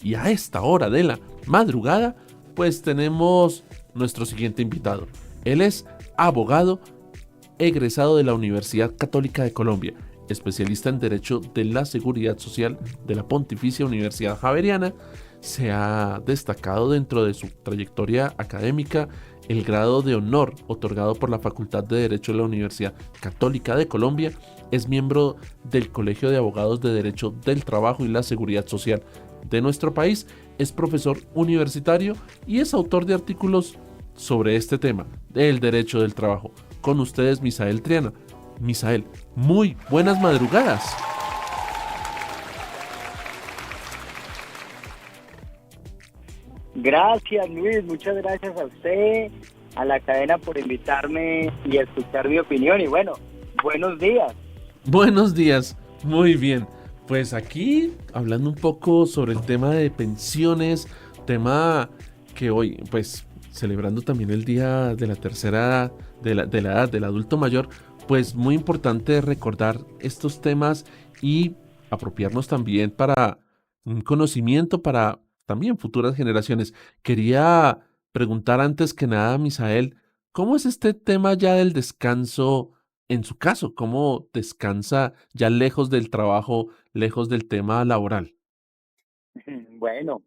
Y a esta hora de la madrugada, pues tenemos nuestro siguiente invitado. Él es abogado egresado de la Universidad Católica de Colombia, especialista en Derecho de la Seguridad Social de la Pontificia Universidad Javeriana. Se ha destacado dentro de su trayectoria académica el grado de honor otorgado por la Facultad de Derecho de la Universidad Católica de Colombia. Es miembro del Colegio de Abogados de Derecho del Trabajo y la Seguridad Social de nuestro país. Es profesor universitario y es autor de artículos sobre este tema del derecho del trabajo. Con ustedes, Misael Triana. Misael, muy buenas madrugadas. Gracias, Luis. Muchas gracias a usted, a la cadena por invitarme y a escuchar mi opinión. Y bueno, buenos días. Buenos días, muy bien. Pues aquí hablando un poco sobre el tema de pensiones, tema que hoy, pues celebrando también el día de la tercera edad, de la edad del adulto mayor, pues muy importante recordar estos temas y apropiarnos también para un conocimiento para también futuras generaciones. Quería preguntar antes que nada, Misael, ¿cómo es este tema ya del descanso? En su caso, ¿cómo descansa ya lejos del trabajo, lejos del tema laboral? Bueno,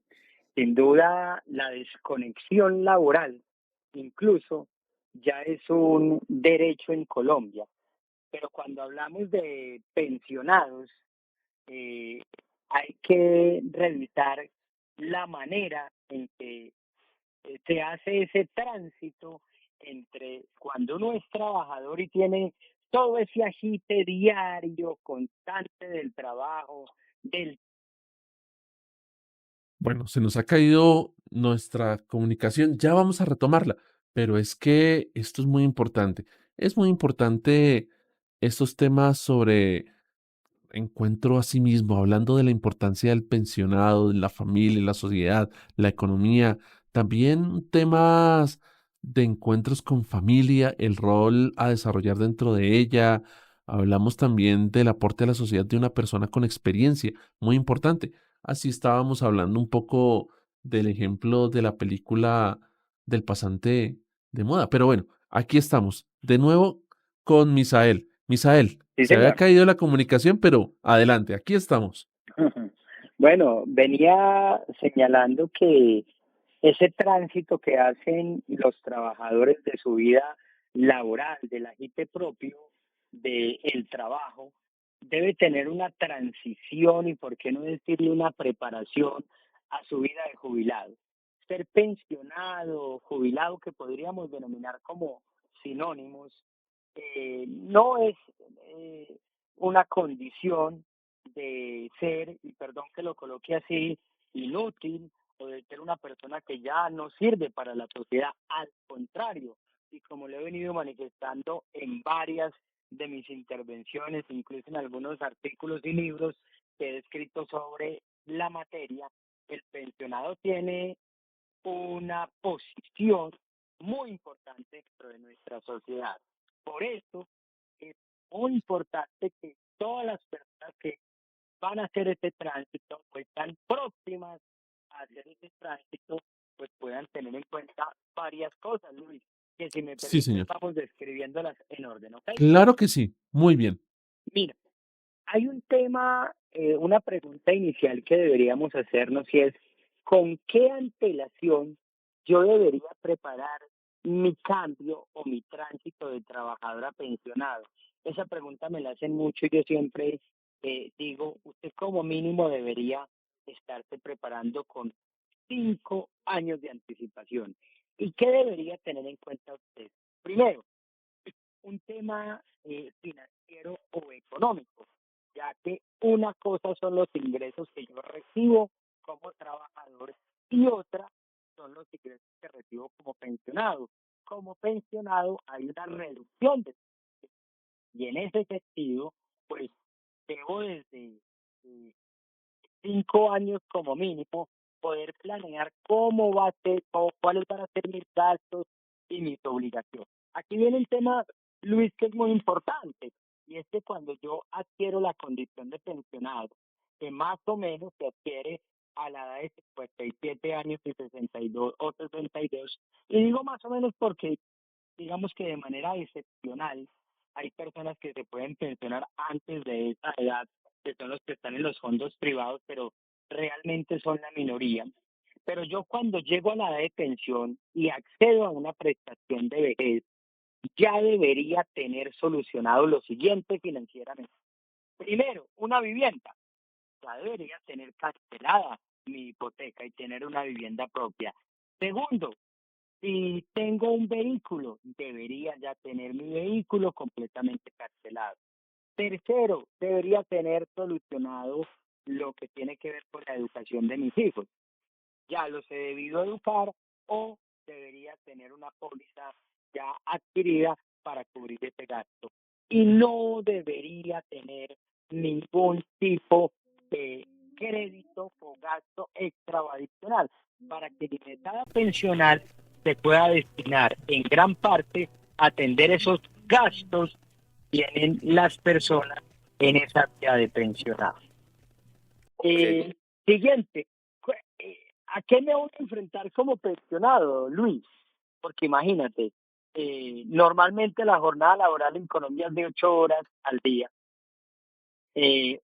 sin duda la desconexión laboral incluso ya es un derecho en Colombia. Pero cuando hablamos de pensionados, eh, hay que revisar la manera en que se hace ese tránsito entre cuando uno es trabajador y tiene todo ese agite diario, constante del trabajo, del... Bueno, se nos ha caído nuestra comunicación, ya vamos a retomarla, pero es que esto es muy importante. Es muy importante estos temas sobre encuentro a sí mismo, hablando de la importancia del pensionado, de la familia, la sociedad, la economía, también temas de encuentros con familia, el rol a desarrollar dentro de ella. Hablamos también del aporte a la sociedad de una persona con experiencia, muy importante. Así estábamos hablando un poco del ejemplo de la película del pasante de moda. Pero bueno, aquí estamos, de nuevo con Misael. Misael, Sí, se había señor. caído la comunicación, pero adelante, aquí estamos. Bueno, venía señalando que ese tránsito que hacen los trabajadores de su vida laboral, del agite propio, del trabajo, debe tener una transición y, por qué no decirle, una preparación a su vida de jubilado. Ser pensionado, jubilado, que podríamos denominar como sinónimos, no es eh, una condición de ser, y perdón que lo coloque así, inútil o de ser una persona que ya no sirve para la sociedad. Al contrario, y como lo he venido manifestando en varias de mis intervenciones, incluso en algunos artículos y libros que he escrito sobre la materia, el pensionado tiene una posición muy importante dentro de nuestra sociedad. Por eso es muy importante que todas las personas que van a hacer este tránsito, pues están próximas a hacer ese tránsito, pues puedan tener en cuenta varias cosas, Luis, que si me Sí, permites señor. vamos describiéndolas en orden, ¿ok? Claro que sí. Muy bien. Mira, hay un tema, una pregunta inicial que deberíamos hacernos y es, ¿con qué antelación yo debería preparar mi cambio o mi tránsito de trabajador a pensionado? Esa pregunta me la hacen mucho y yo siempre digo, usted como mínimo debería estarse preparando con 5 años de anticipación. ¿Y qué debería tener en cuenta usted? Primero, un tema financiero o económico, ya que una cosa son los ingresos que yo recibo como trabajador y otra son los ingresos que recibo como pensionado. Como pensionado hay una reducción de, y en ese sentido, pues debo desde eh, 5 años como mínimo poder planear cómo va a ser, o cuáles van a ser mis gastos y mis obligaciones. Aquí viene el tema, Luis, que es muy importante, y es que cuando yo adquiero la condición de pensionado, que más o menos se adquiere a la edad de 57 años y 62 o 62. Y digo más o menos porque digamos que de manera excepcional hay personas que se pueden pensionar antes de esa edad, que son los que están en los fondos privados, pero realmente son la minoría. Pero yo cuando llego a la edad de pensión y accedo a una prestación de vejez, ya debería tener solucionado lo siguiente financieramente. Primero, una vivienda. Ya debería tener cancelada mi hipoteca y tener una vivienda propia. Segundo, si tengo un vehículo, debería ya tener mi vehículo completamente cancelado. Tercero, debería tener solucionado lo que tiene que ver con la educación de mis hijos. Ya los he debido educar o debería tener una póliza ya adquirida para cubrir ese gasto. Y no debería tener ningún tipo de crédito o gasto extra o adicional para que mi mesada pensional se pueda destinar en gran parte a atender esos gastos que tienen las personas en esa vida de pensionados. Ok. Siguiente, ¿a qué me voy a enfrentar como pensionado, Luis? Porque imagínate, normalmente la jornada laboral en Colombia es de 8 horas al día.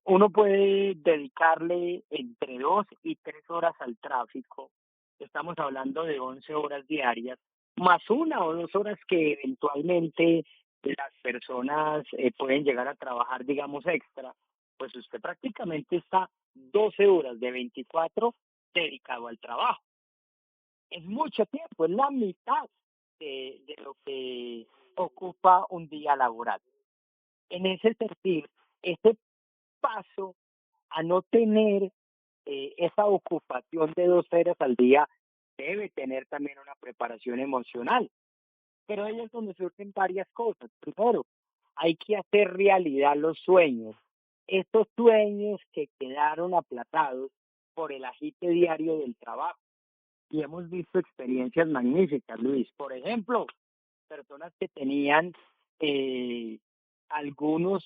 Uno puede dedicarle entre 2 y 3 horas al tráfico. Estamos hablando de 11 horas diarias, más 1 o 2 horas que eventualmente las personas pueden llegar a trabajar, digamos, extra. Pues usted prácticamente está 12 horas de 24 dedicado al trabajo. Es mucho tiempo, es la mitad de lo que ocupa un día laboral. En ese sentido, este paso a no tener esa ocupación de 2 horas al día debe tener también una preparación emocional. Pero ahí es donde surgen varias cosas. Primero, hay que hacer realidad los sueños. Estos sueños que quedaron aplazados por el agite diario del trabajo. Y hemos visto experiencias magníficas, Luis. Por ejemplo, personas que tenían eh, algunos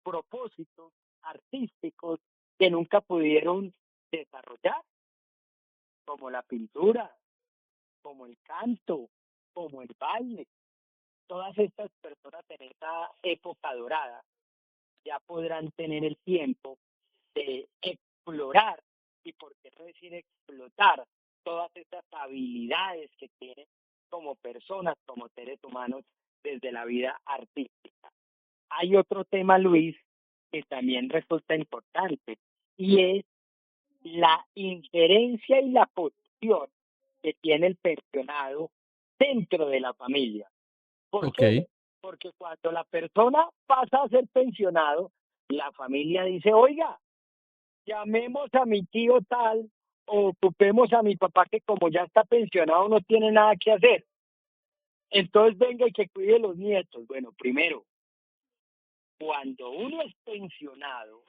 propósitos artísticos que nunca pudieron desarrollar, como la pintura, como el canto, como el baile. Todas estas personas en esta época dorada ya podrán tener el tiempo de explorar y por qué no decir explotar todas estas habilidades que tienen como personas, como seres humanos desde la vida artística. Hay otro tema, Luis, que también resulta importante y es la injerencia y la posición que tiene el pensionado dentro de la familia. ¿Por Ok. qué? Porque cuando la persona pasa a ser pensionado, la familia dice, oiga, llamemos a mi tío tal o ocupemos a mi papá que como ya está pensionado no tiene nada que hacer. Entonces venga y que cuide los nietos. Bueno, primero, cuando uno es pensionado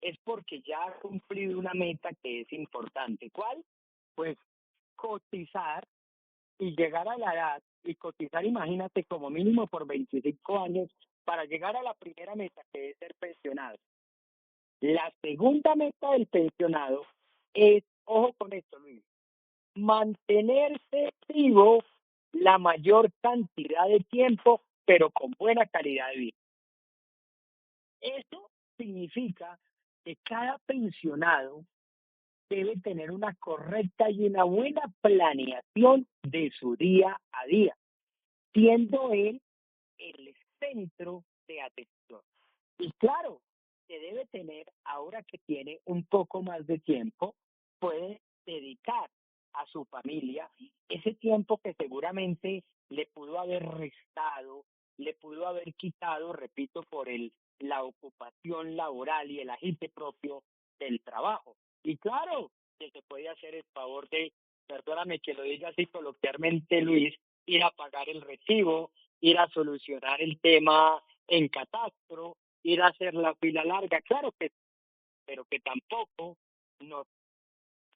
es porque ya ha cumplido una meta que es importante. ¿Cuál? Pues cotizar y llegar a la edad y cotizar, imagínate, como mínimo por 25 años para llegar a la primera meta que es ser pensionado. La segunda meta del pensionado es, ojo con esto, Luis, mantenerse vivo la mayor cantidad de tiempo, pero con buena calidad de vida. Eso significa que cada pensionado debe tener una correcta y una buena planeación de su día a día, siendo él el centro de atención. Y claro, se debe tener, ahora que tiene un poco más de tiempo, puede dedicar a su familia ese tiempo que seguramente le pudo haber restado, le pudo haber quitado, repito, por la ocupación laboral y el agite propio del trabajo. Y claro, que se puede hacer el favor de, perdóname que lo diga así coloquialmente, Luis, ir a pagar el recibo, ir a solucionar el tema en catastro, ir a hacer la fila larga, claro que, pero que tampoco nos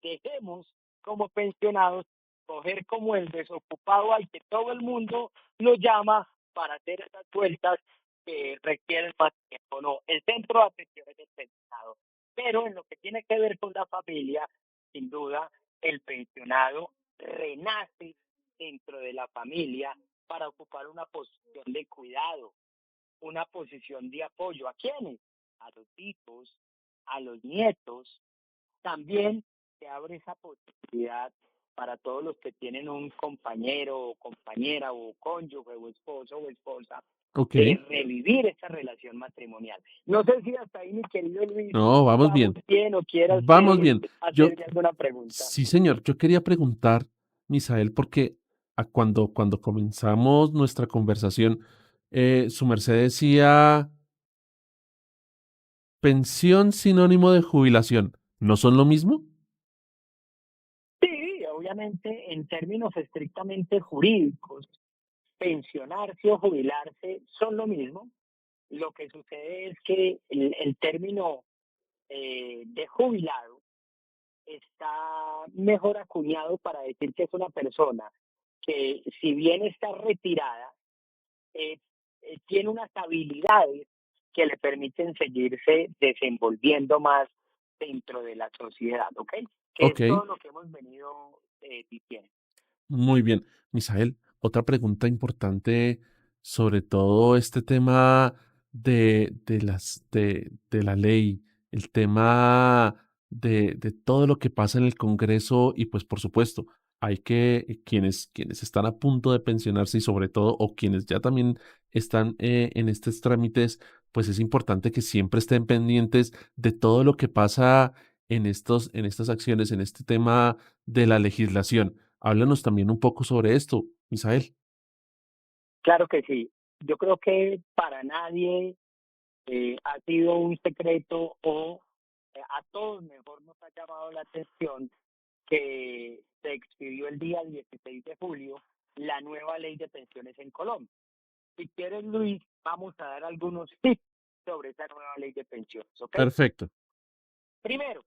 dejemos como pensionados coger como el desocupado al que todo el mundo lo llama para hacer esas vueltas que requieren más tiempo. No, el centro de atención es el pensionado. Pero en lo que tiene que ver con la familia, sin duda, el pensionado renace dentro de la familia para ocupar una posición de cuidado, una posición de apoyo. ¿A quiénes? A los hijos, a los nietos. También se abre esa posibilidad para todos los que tienen un compañero o compañera o cónyuge o esposo o esposa Ok. de revivir esa relación matrimonial. No sé si hasta ahí, mi querido Luis, No, vamos vamos bien. bien o quiera Vamos usted bien. Yo, hacerme alguna pregunta. sí, señor, yo quería preguntar, Misael, porque cuando comenzamos nuestra conversación, su merced decía pensión sinónimo de jubilación. ¿No son lo mismo? Sí, obviamente en términos estrictamente jurídicos, pensionarse o jubilarse son lo mismo. Lo que sucede es que el término de jubilado está mejor acuñado para decir que es una persona que, si bien está retirada, eh, tiene unas habilidades que le permiten seguirse desenvolviendo más dentro de la sociedad, ¿ok? Que Ok. es todo lo que hemos venido diciendo. Muy bien, Misael, otra pregunta importante sobre todo este tema de la ley, el tema de todo lo que pasa en el Congreso y pues por supuesto, hay que quienes están a punto de pensionarse y sobre todo o quienes ya también están en estos trámites, pues es importante que siempre estén pendientes de todo lo que pasa en estas acciones, en este tema de la legislación. Háblanos también un poco sobre esto, Misael. Claro que sí. Yo creo que para nadie ha sido un secreto o a todos mejor nos ha llamado la atención que se expidió el día 16 de julio la nueva ley de pensiones en Colombia. Si quieres, Luis, vamos a dar algunos tips sobre esa nueva ley de pensiones, ¿ok? Perfecto. Primero,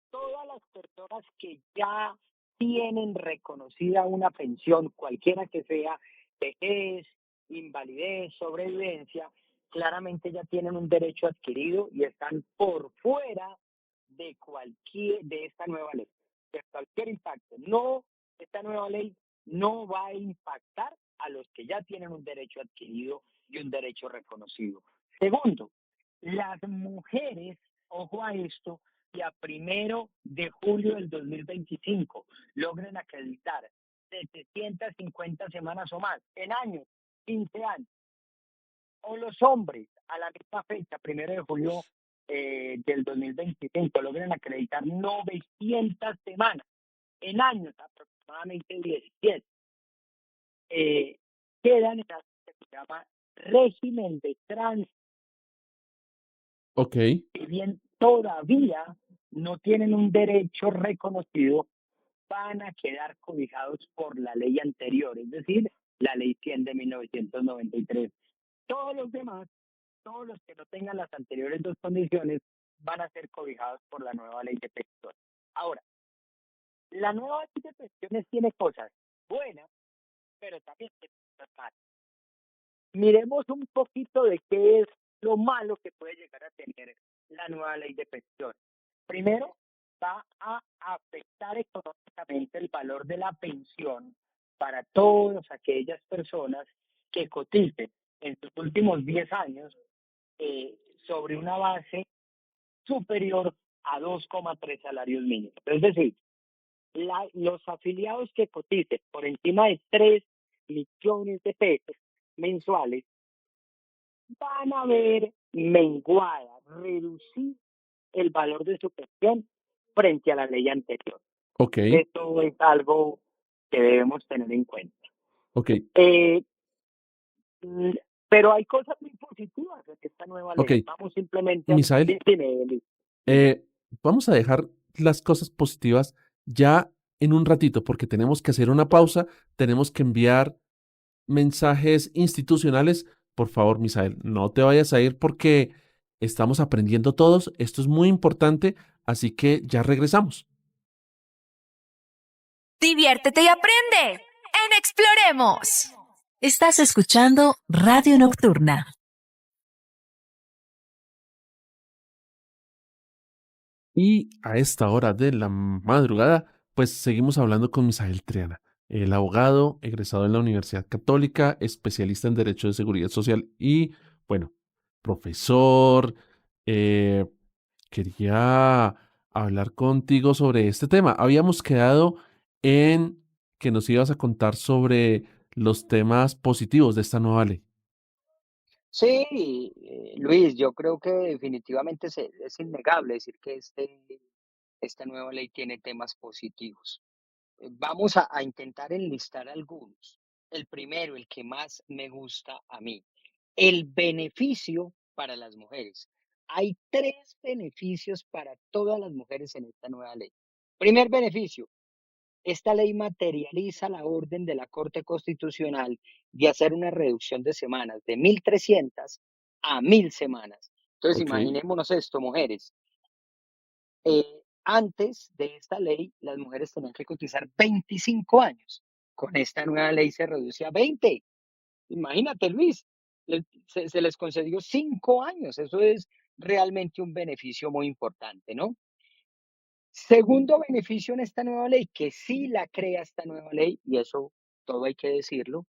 todas las personas que ya tienen reconocida una pensión, cualquiera que sea, vejez, invalidez, sobrevivencia, claramente ya tienen un derecho adquirido y están por fuera de esta nueva ley, de cualquier impacto. No, esta nueva ley no va a impactar a los que ya tienen un derecho adquirido y un derecho reconocido. Segundo, las mujeres, ojo a esto, que a 1 de julio del 2025 logren acreditar 750 semanas o más en años, 15 años, o los hombres a la misma fecha, 1 de julio del 2025, logren acreditar 900 semanas en años, aproximadamente 17, eh, quedan en lo que se llama régimen de tránsito. Ok, Si bien todavía no tienen un derecho reconocido, van a quedar cobijados por la ley anterior, es decir, la ley 100 de 1993. Todos los demás, todos los que no tengan las anteriores dos condiciones, van a ser cobijados por la nueva ley de pensiones. Ahora, la nueva ley de pensiones tiene cosas buenas, pero también tiene cosas malas. Miremos un poquito de qué es lo malo que puede llegar a tener la nueva ley de pensiones. Primero, va a afectar económicamente el valor de la pensión para todas aquellas personas que coticen en sus últimos 10 años sobre una base superior a 2,3 salarios mínimos. Es decir, los afiliados que coticen por encima de 3 millones de pesos mensuales van a ver menguada, reducir el valor de su pensión frente a la ley anterior. ok, Esto es algo que debemos tener en cuenta. ok, Eh, mm, pero hay cosas muy positivas de esta nueva ok. ley. Vamos simplemente a... Misael, Dime, Luis, dime. eh, vamos a dejar las cosas positivas ya en un ratito porque tenemos que hacer una pausa, tenemos que enviar mensajes institucionales. Por favor, Misael, no te vayas a ir porque estamos aprendiendo todos. Esto es muy importante, así que ya regresamos. Diviértete y aprende en Exploremos. Estás escuchando Radio Nocturna. Y a esta hora de la madrugada, pues seguimos hablando con Misael Triana, el abogado egresado en la Universidad Católica, especialista en Derecho de Seguridad Social y, bueno, profesor. eh, Quería hablar contigo sobre este tema. Habíamos quedado en que nos ibas a contar sobre los temas positivos de esta nueva ley. Sí, Luis, yo creo que definitivamente es innegable decir que esta nueva ley tiene temas positivos. Vamos a intentar enlistar algunos. El primero, el que más me gusta a mí, el beneficio para las mujeres. Hay tres beneficios para todas las mujeres en esta nueva ley. Primer beneficio, esta ley materializa la orden de la Corte Constitucional de hacer una reducción de semanas de 1.300 a 1.000 semanas. Entonces, Ok, imaginémonos esto, mujeres. Antes de esta ley, las mujeres tenían que cotizar 25 años. Con esta nueva ley se reduce a 20. Imagínate, Luis, se les concedió 5 años. Eso es realmente un beneficio muy importante, ¿no? Segundo beneficio en esta nueva ley, que sí la crea esta nueva ley, y eso todo hay que decirlo,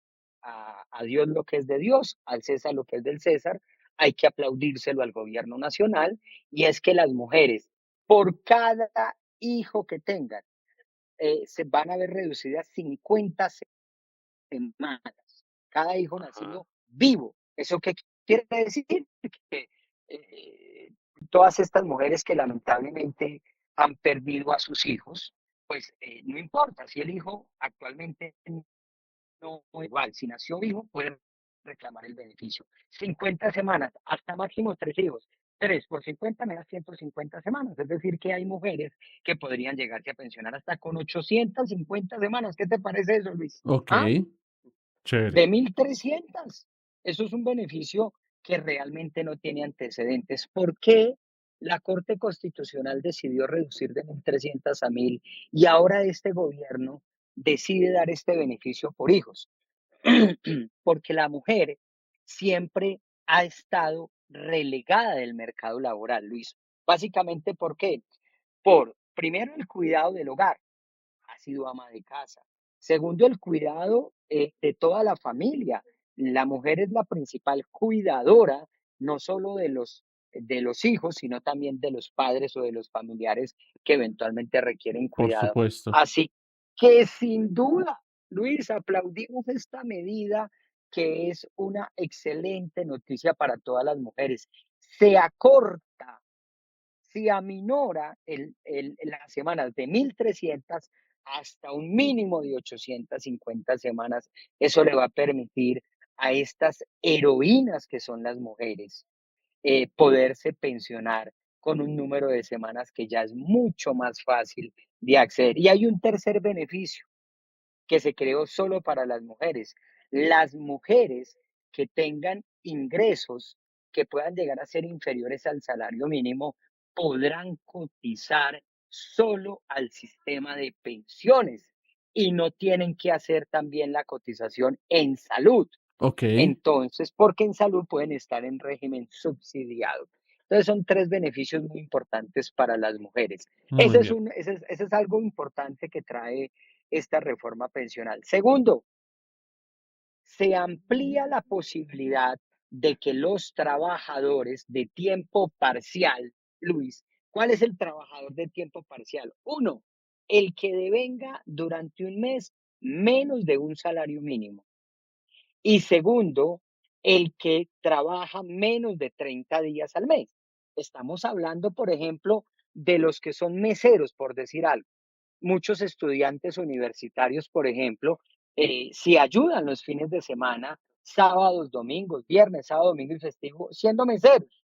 a Dios lo que es de Dios, al César lo que es del César, hay que aplaudírselo al gobierno nacional, y es que las mujeres, por cada hijo que tengan, se van a ver reducidas 50 semanas. Cada hijo ajá, nacido vivo. ¿Eso qué quiere decir? Que todas estas mujeres que lamentablemente han perdido a sus hijos, pues no importa si el hijo actualmente no igual, si nació hijo, puede reclamar el beneficio. 50 semanas, hasta máximo 3 hijos. 3 por 50 me da 150 semanas. Es decir, que hay mujeres que podrían llegarse a pensionar hasta con 850 semanas. ¿Qué te parece eso, Luis? ok, ¿Ah? chévere. De 1.300. Eso es un beneficio que realmente no tiene antecedentes. ¿Por qué la Corte Constitucional decidió reducir de 1.300 a 1.000 y ahora este gobierno decide dar este beneficio por hijos? Porque la mujer siempre ha estado relegada del mercado laboral, Luis. Básicamente, ¿por qué? Por, primero, el cuidado del hogar, ha sido ama de casa. Segundo, el cuidado de toda la familia. La mujer es la principal cuidadora, no solo de los hijos, sino también de los padres o de los familiares que eventualmente requieren Por cuidado. supuesto. Así que sin duda, Luis, aplaudimos esta medida que es una excelente noticia para todas las mujeres. Se acorta, se aminora las semanas de 1.300 hasta un mínimo de 850 semanas. Eso le va a permitir a estas heroínas que son las mujeres poderse pensionar con un número de semanas que ya es mucho más fácil de acceder. Y hay un tercer beneficio que se creó solo para las mujeres. Las mujeres que tengan ingresos que puedan llegar a ser inferiores al salario mínimo podrán cotizar solo al sistema de pensiones y no tienen que hacer también la cotización en salud. Ok, Entonces, porque en salud pueden estar en régimen subsidiado. Entonces, son tres beneficios muy importantes para las mujeres. muy bien. Ese es algo importante que trae esta reforma pensional. Segundo, se amplía la posibilidad de que los trabajadores de tiempo parcial, Luis, ¿cuál es el trabajador de tiempo parcial? Uno, el que devenga durante un mes menos de un salario mínimo. Y segundo, el que trabaja menos de 30 días al mes. Estamos hablando, por ejemplo, de los que son meseros, por decir algo. Muchos estudiantes universitarios, por ejemplo, si ayudan los fines de semana, sábados, domingos, viernes, sábado, domingo y festivo, siendo meseros,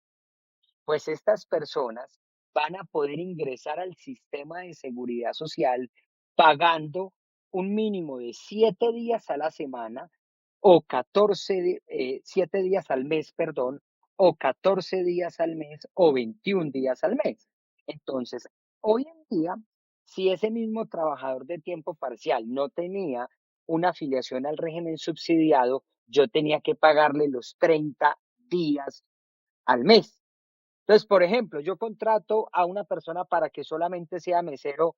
pues estas personas van a poder ingresar al sistema de seguridad social pagando un mínimo de 7 días a la semana o 7 días al mes, perdón, o 14 días al mes o 21 días al mes. Entonces, hoy en día, si ese mismo trabajador de tiempo parcial no tenía una afiliación al régimen subsidiado, yo tenía que pagarle los 30 días al mes. Entonces, por ejemplo, yo contrato a una persona para que solamente sea mesero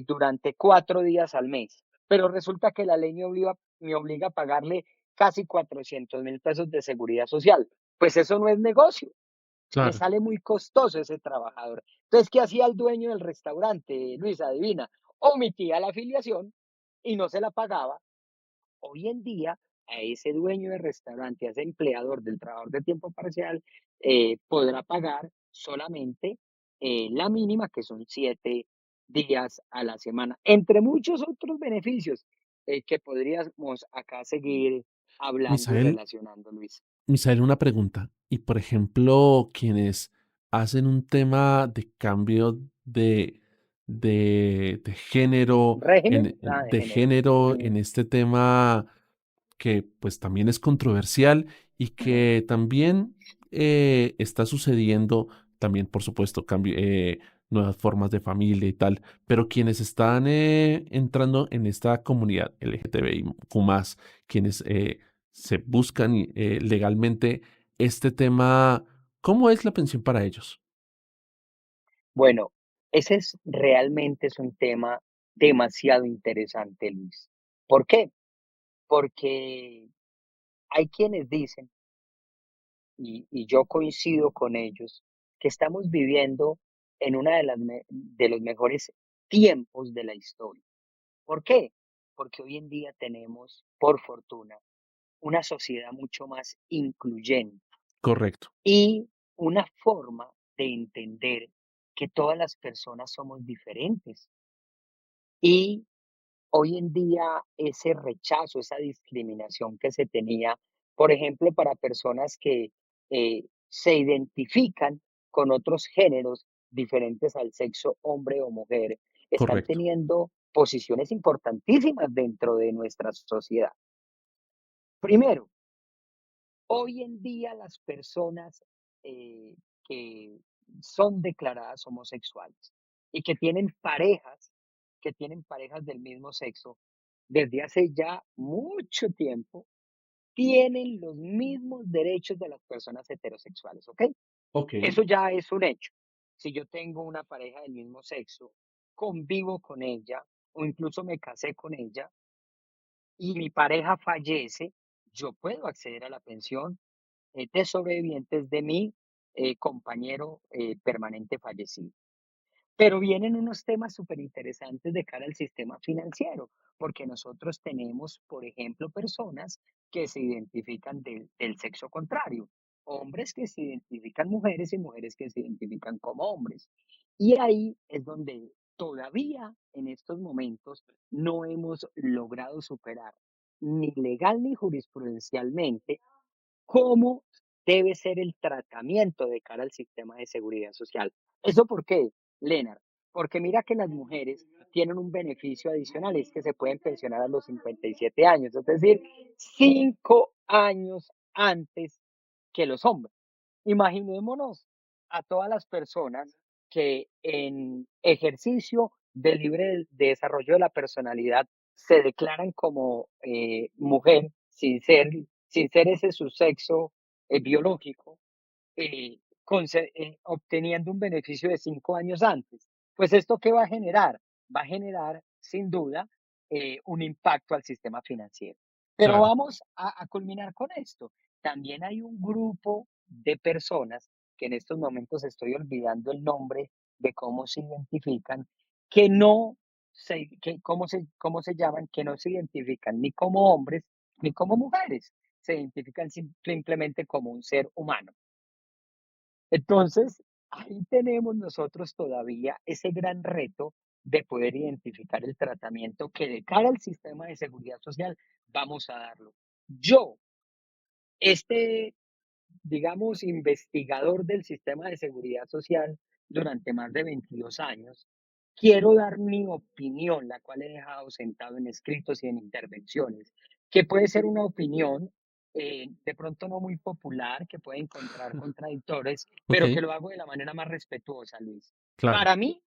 durante 4 días al mes, pero resulta que la ley me obliga a pagarle casi 400.000 pesos de seguridad social. Pues eso no es negocio, me Claro. sale muy costoso ese trabajador. Entonces, ¿qué hacía el dueño del restaurante, Luis? Adivina, omitía la afiliación y no se la pagaba. Hoy en día, a ese dueño de restaurante, a ese empleador del trabajador de tiempo parcial, podrá pagar solamente la mínima, que son 7 días a la semana, entre muchos otros beneficios que podríamos acá seguir hablando y Misael, relacionando, Luis. Misael, una pregunta. Y por ejemplo, quienes hacen un tema de cambio de género, Régimen, de de género. género Mm, en este tema que pues también es controversial y mm. que también está sucediendo, también por supuesto, nuevas formas de familia y tal, pero quienes están entrando en esta comunidad LGTBIQ+, quienes se buscan legalmente este tema, ¿cómo es la pensión para ellos? Bueno, ese realmente es un tema demasiado interesante, Luis. ¿Por qué? Porque hay quienes dicen, y yo coincido con ellos, que estamos viviendo en una de los mejores tiempos de la historia. ¿Por qué? Porque hoy en día tenemos, por fortuna, una sociedad mucho más incluyente Correcto, y una forma de entender que todas las personas somos diferentes. Y hoy en día ese rechazo, esa discriminación que se tenía, por ejemplo, para personas que se identifican con otros géneros diferentes al sexo hombre o mujer, están correcto. teniendo posiciones importantísimas dentro de nuestra sociedad. Primero, hoy en día las personas que son declaradas homosexuales y que tienen parejas del mismo sexo, desde hace ya mucho tiempo, tienen los mismos derechos de las personas heterosexuales, ¿ok? Ok, Eso ya es un hecho. Si yo tengo una pareja del mismo sexo, convivo con ella o incluso me casé con ella y mi pareja fallece, yo puedo acceder a la pensión de sobrevivientes de mi compañero permanente fallecido. Pero vienen unos temas súper interesantes de cara al sistema financiero, porque nosotros tenemos, por ejemplo, personas que se identifican del sexo contrario, hombres que se identifican mujeres y mujeres que se identifican como hombres. Y ahí es donde todavía en estos momentos no hemos logrado superar ni legal ni jurisprudencialmente cómo debe ser el tratamiento de cara al sistema de seguridad social. ¿Eso por qué, Lennart? Porque mira que las mujeres tienen un beneficio adicional, es que se pueden pensionar a los 57 años, es decir, 5 años antes que los hombres. Imaginémonos a todas las personas que en ejercicio del libre desarrollo de la personalidad se declaran como mujer sin ser ese su sexo biológico, obteniendo un beneficio de 5 años antes. Pues esto qué va a generar? Va a generar, sin duda, un impacto al sistema financiero. Pero claro. vamos a culminar con esto. También hay un grupo de personas, que en estos momentos estoy olvidando el nombre de cómo se identifican, que no cómo se llaman, que no se identifican ni como hombres ni como mujeres, se identifican simplemente como un ser humano. Entonces, ahí tenemos nosotros todavía ese gran reto de poder identificar el tratamiento que de cara al sistema de seguridad social vamos a darlo. Yo, este, digamos, investigador del sistema de seguridad social durante más de 22 años, quiero dar mi opinión, la cual he dejado sentado en escritos y en intervenciones, que puede ser una opinión de pronto no muy popular, que puede encontrar contradictores, Ok, pero que lo hago de la manera más respetuosa, Luis. claro, Para mí,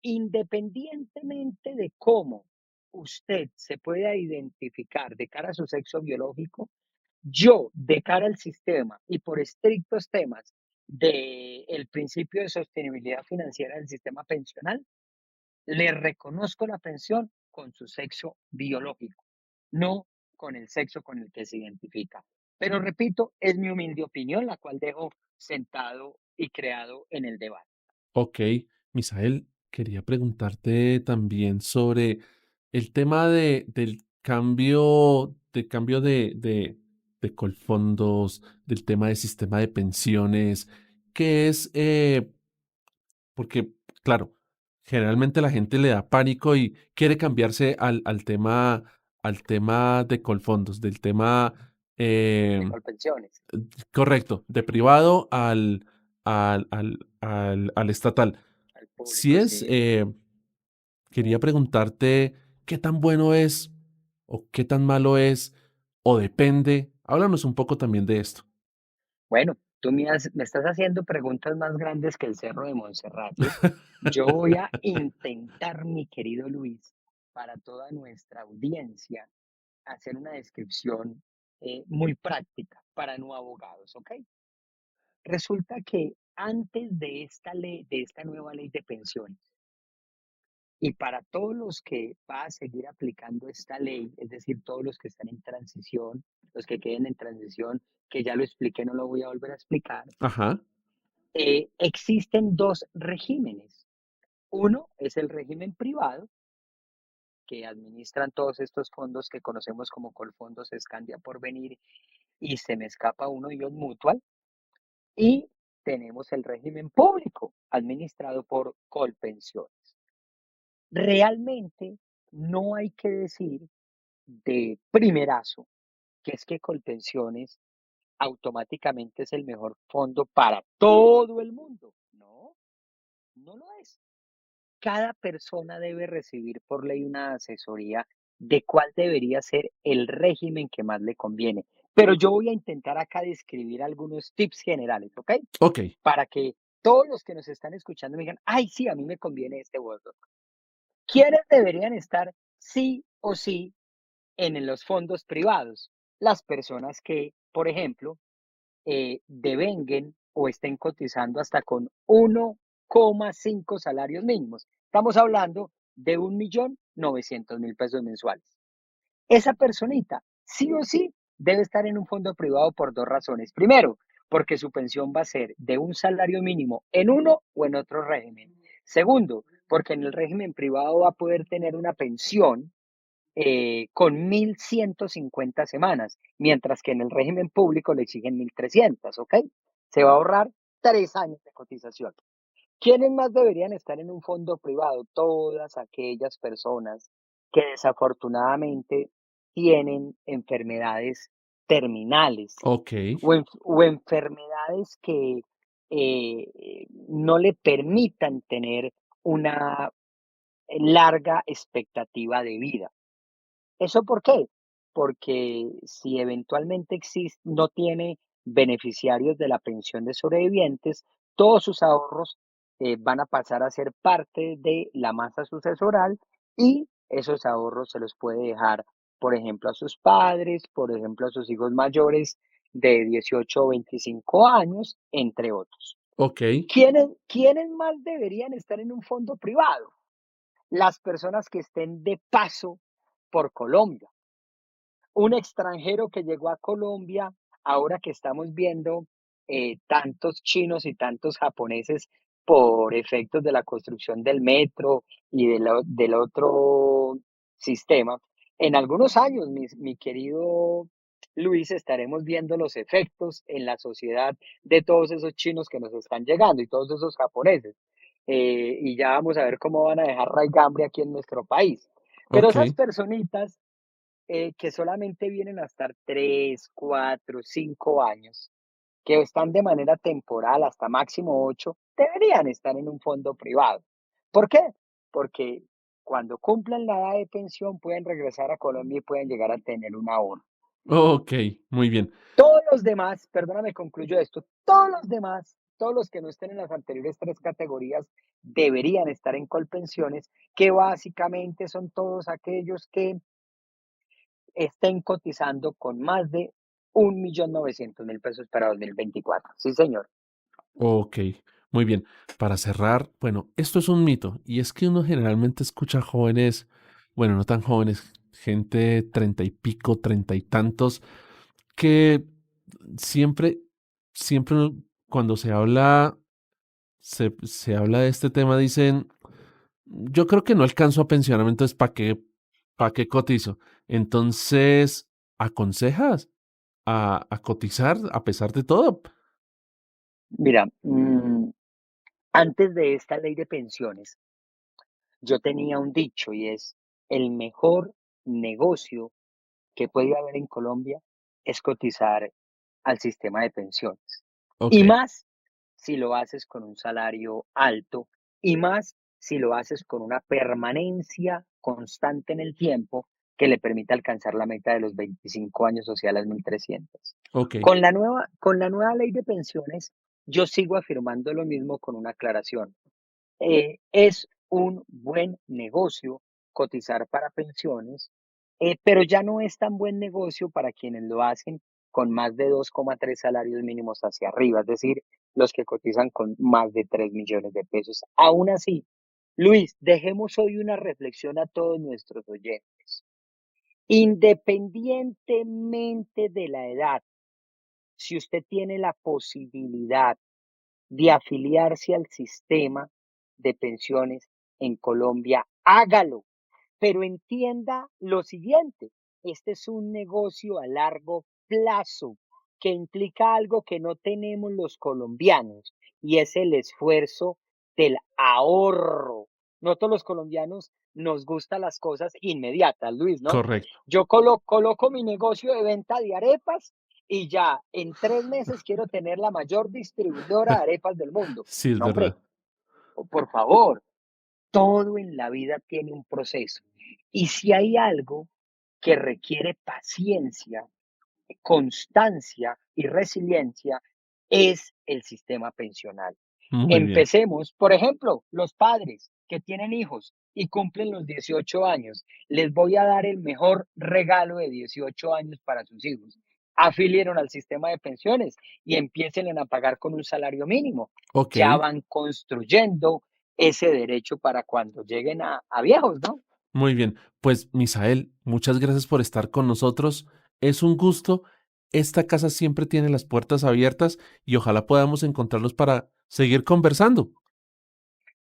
independientemente de cómo usted se pueda identificar de cara a su sexo biológico, yo, de cara al sistema y por estrictos temas del principio de sostenibilidad financiera del sistema pensional, le reconozco la pensión con su sexo biológico, no con el sexo con el que se identifica. Pero repito, es mi humilde opinión, la cual dejo sentado y creado en el debate. Ok, Misael, quería preguntarte también sobre el tema del cambio de Colfondos, del tema del sistema de pensiones, que es, porque, claro, generalmente la gente le da pánico y quiere cambiarse al tema de Colfondos, del tema, De eh, Colpensiones, correcto, de privado al estatal. al Si público, es, sí. quería preguntarte qué tan bueno es o qué tan malo es o depende. Háblanos un poco también de esto. Bueno, tú me estás haciendo preguntas más grandes que el Cerro de Monserrate. Yo voy a intentar, mi querido Luis, para toda nuestra audiencia, hacer una descripción muy práctica para no abogados, ¿ok? Resulta que antes de esta ley, de esta nueva ley de pensiones, y para todos los que va a seguir aplicando esta ley, es decir, todos los que están en transición, los que queden en transición, que ya lo expliqué, no lo voy a volver a explicar, Ajá, existen dos regímenes. Uno es el régimen privado, que administran todos estos fondos que conocemos como Colfondos, Escandia, Porvenir, y se me escapa uno y un Mutual. Y tenemos el régimen público, administrado por Colpensiones. Realmente no hay que decir de primerazo que es que Colpensiones automáticamente es el mejor fondo para todo el mundo. No, no lo es. Cada persona debe recibir por ley una asesoría de cuál debería ser el régimen que más le conviene. Pero yo voy a intentar acá describir algunos tips generales, ¿ok? ok, Para que todos los que nos están escuchando me digan, ay, sí, a mí me conviene este voto. ¿Quiénes deberían estar sí o sí en los fondos privados? Las personas que, por ejemplo, devenguen o estén cotizando hasta con 1,5 salarios mínimos. Estamos hablando de 1.900.000 pesos mensuales. Esa personita, sí o sí, debe estar en un fondo privado por dos razones. Primero, porque su pensión va a ser de un salario mínimo en uno o en otro régimen. Segundo, porque en el régimen privado va a poder tener una pensión con 1.150 semanas, mientras que en el régimen público le exigen 1.300, ¿ok? Se va a ahorrar 3 años de cotización. ¿Quiénes más deberían estar en un fondo privado? Todas aquellas personas que desafortunadamente tienen enfermedades terminales ok, o enfermedades que no le permitan tener una larga expectativa de vida. ¿Eso por qué? Porque si eventualmente no tiene beneficiarios de la pensión de sobrevivientes, todos sus ahorros van a pasar a ser parte de la masa sucesoral y esos ahorros se los puede dejar, por ejemplo, a sus padres, por ejemplo, a sus hijos mayores de 18 o 25 años, entre otros. ok, ¿Quiénes más deberían estar en un fondo privado? Las personas que estén de paso por Colombia, un extranjero que llegó a Colombia, ahora que estamos viendo tantos chinos y tantos japoneses por efectos de la construcción del metro y del otro sistema, en algunos años, mi querido Luis, estaremos viendo los efectos en la sociedad de todos esos chinos que nos están llegando y todos esos japoneses. Y ya vamos a ver cómo van a dejar raigambre aquí en nuestro país. Pero ok, esas personitas que solamente vienen a estar 3, 4, 5 años, que están de manera temporal hasta máximo 8, deberían estar en un fondo privado. ¿Por qué? Porque cuando cumplan la edad de pensión pueden regresar a Colombia y pueden llegar a tener un ahorro. ok, muy bien. Todos los demás, perdóname, concluyo esto, todos los demás, todos los que no estén en las anteriores tres categorías, deberían estar en Colpensiones, que básicamente son todos aquellos que estén cotizando con más de 1.900.000 pesos para 2024. Sí, señor. Ok, muy bien. Para cerrar, bueno, esto es un mito y es que uno generalmente escucha jóvenes, bueno, no tan jóvenes, gente treinta y pico, treinta y tantos, que siempre, siempre cuando se habla de este tema, dicen, yo creo que no alcanzo a pensionarme, entonces para qué cotizo? Entonces, ¿aconsejas a cotizar a pesar de todo? Mira, antes de esta ley de pensiones, yo tenía un dicho y es, el mejor negocio que puede haber en Colombia es cotizar al sistema de pensiones. Ok, Y más si lo haces con un salario alto y más si lo haces con una permanencia constante en el tiempo que le permita alcanzar la meta de los 25 años, o sea, las 1.300. ok, Con la nueva ley de pensiones, yo sigo afirmando lo mismo con una aclaración. Es un buen negocio cotizar para pensiones, pero ya no es tan buen negocio para quienes lo hacen con más de 2,3 salarios mínimos hacia arriba, es decir, los que cotizan con más de 3 millones de pesos. Aún así, Luis, dejemos hoy una reflexión a todos nuestros oyentes. Independientemente de la edad, si usted tiene la posibilidad de afiliarse al sistema de pensiones en Colombia, hágalo, pero entienda lo siguiente, este es un negocio a largo plazo que implica algo que no tenemos los colombianos y es el esfuerzo del ahorro. No todos los colombianos nos gustan las cosas inmediatas, Luis, ¿no? correcto. Yo coloco mi negocio de venta de arepas y ya en 3 meses quiero tener la mayor distribuidora de arepas del mundo. Sí, es No, verdad. hombre, por favor, todo en la vida tiene un proceso. Y si hay algo que requiere paciencia, constancia y resiliencia, es el sistema pensional. Muy bien. Empecemos, por ejemplo, los padres que tienen hijos y cumplen los 18 años, les voy a dar el mejor regalo de 18 años para sus hijos. Afilieron al sistema de pensiones y empiecen a pagar con un salario mínimo. Ok, Ya van construyendo ese derecho para cuando lleguen a viejos, ¿no? muy bien. Pues, Misael, muchas gracias por estar con nosotros. Es un gusto. Esta casa siempre tiene las puertas abiertas y ojalá podamos encontrarlos para seguir conversando.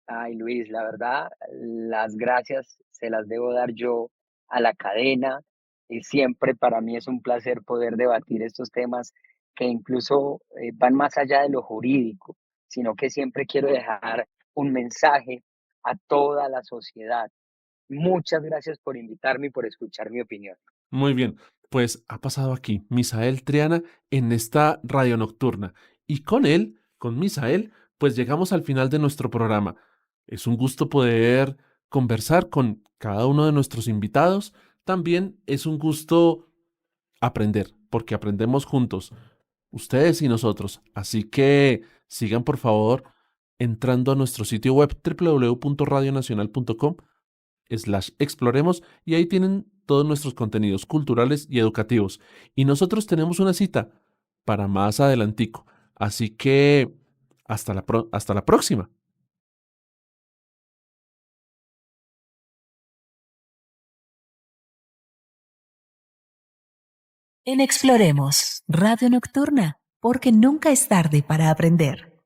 Ay, Luis, la verdad, las gracias se las debo dar yo a la cadena y siempre para mí es un placer poder debatir estos temas que incluso van más allá de lo jurídico, sino que siempre quiero dejar un mensaje a toda la sociedad. Muchas gracias por invitarme y por escuchar mi opinión. Muy bien, pues ha pasado aquí Misael Triana en esta radio nocturna. Y con él, con Misael, pues llegamos al final de nuestro programa. Es un gusto poder conversar con cada uno de nuestros invitados. También es un gusto aprender, porque aprendemos juntos, ustedes y nosotros. Así que sigan por favor entrando a nuestro sitio web www.radionacional.com/exploremos y ahí tienen todos nuestros contenidos culturales y educativos. Y nosotros tenemos una cita para más adelantico. Así que hasta la próxima. En Exploremos, Radio Nocturna, porque nunca es tarde para aprender.